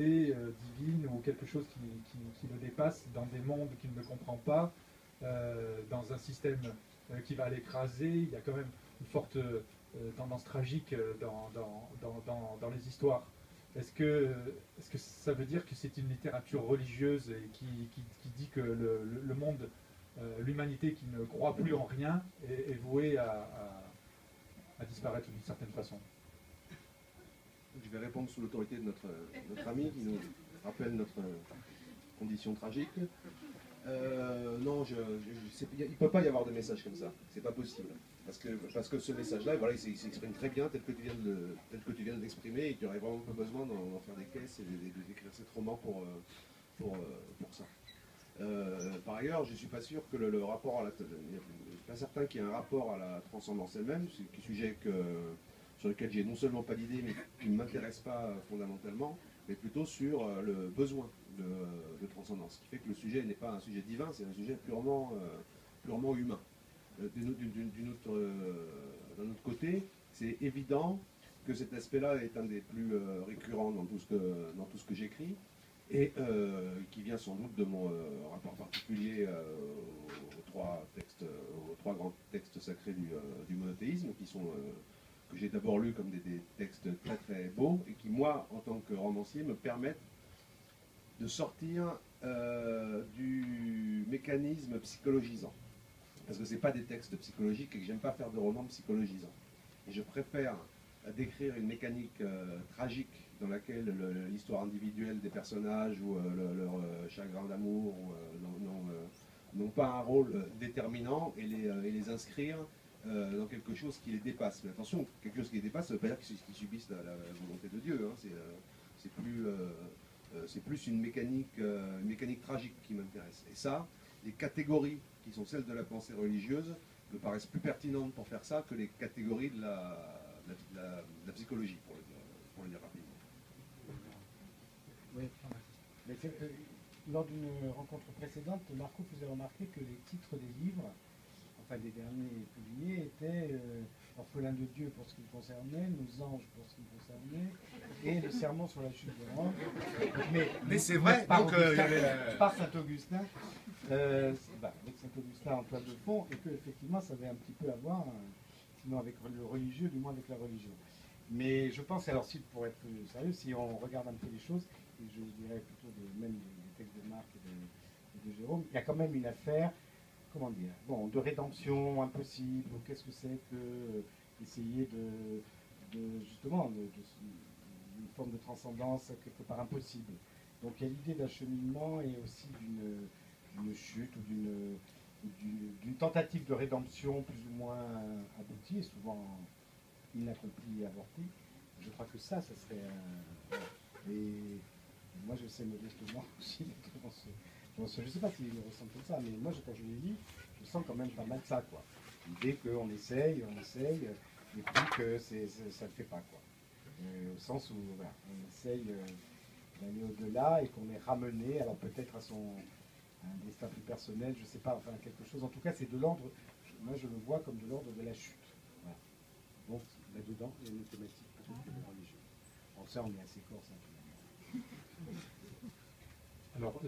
divine ou quelque chose qui le dépasse dans des mondes qu'il ne comprend pas, dans un système qui va l'écraser. Il y a quand même une forte tendance tragique dans les histoires. Est-ce que ça veut dire que c'est une littérature religieuse et qui dit que le monde, l'humanité qui ne croit plus en rien, est vouée à disparaître d'une certaine façon? Je vais répondre sous l'autorité de notre ami qui nous rappelle notre condition tragique. Non, il ne peut pas y avoir de message comme ça. C'est pas possible. Parce que ce message-là, voilà, il s'exprime très bien tel que tu viens de l'exprimer, et tu n'aurais vraiment pas besoin d'en faire des caisses et d'écrire cet roman pour ça. Par ailleurs, je ne suis pas sûr que le rapport à la... Je ne suis pas certain qu'il y ait un rapport à la transcendance elle-même, c'est un sujet sur lequel j'ai non seulement pas d'idée, mais qui ne m'intéresse pas fondamentalement, mais plutôt sur le besoin de transcendance. Ce qui fait que le sujet n'est pas un sujet divin, c'est un sujet purement humain. D'un autre côté, c'est évident que cet aspect-là est un des plus récurrents dans tout ce que j'écris, et qui vient sans doute de mon rapport particulier aux trois grands textes sacrés du monothéisme, que j'ai d'abord lus comme des textes très très beaux, et qui, moi, en tant que romancier, me permettent de sortir du mécanisme psychologisant. Parce que ce n'est pas des textes psychologiques et que j'aime pas faire de romans psychologisants. Et je préfère décrire une mécanique tragique dans laquelle l'histoire individuelle des personnages ou leur chagrin d'amour n'ont pas un rôle déterminant, et les inscrire dans quelque chose qui les dépasse. Mais attention, quelque chose qui les dépasse, ça ne veut pas dire qu'ils subissent la volonté de Dieu. Hein. C'est plus une mécanique tragique qui m'intéresse. Et ça, les catégories qui sont celles de la pensée religieuse me paraissent plus pertinentes pour faire ça que les catégories de la psychologie, pour le dire rapidement. Oui. Mais lors d'une rencontre précédente, Marco faisait remarquer que les titres des livres, enfin des derniers publiés, étaient Orphelin de Dieu pour ce qui le concernait, Nos anges pour ce qui le concernait, et Le sermon sur la chute de Rome. Mais c'est vrai, donc par Saint-Augustin, avec Saint-Augustin en toile de fond, et que effectivement ça avait un petit peu à voir, sinon avec le religieux, du moins avec la religion. Mais je pense, alors si pour être plus sérieux, si on regarde un peu les choses, et je dirais plutôt même des textes de Marc et de Jérôme, il y a quand même une affaire, comment dire, bon, de rédemption impossible, qu'est-ce que c'est que essayer justement d'une forme de transcendance quelque part impossible. Donc il y a l'idée d'un cheminement et aussi d'une chute ou d'une tentative de rédemption plus ou moins aboutie, et souvent inaccomplie et avortée. Je crois que ça serait... Et moi, je sais modestement aussi, je ne sais pas s'il me ressemble comme ça, mais moi, quand je les lis, je sens quand même pas mal ça, quoi. L'idée qu'on essaye, et puis que ça ne le fait pas, quoi. Au sens où voilà, on essaye d'aller au-delà et qu'on est ramené, alors peut-être à un destin plus personnel, je ne sais pas, enfin quelque chose. En tout cas, c'est de l'ordre, moi je le vois comme de l'ordre de la chute. Voilà. Donc là-dedans, il y a une thématique peut-être religieuse. Bon, ça, on est assez corse, hein, finalement. Alors,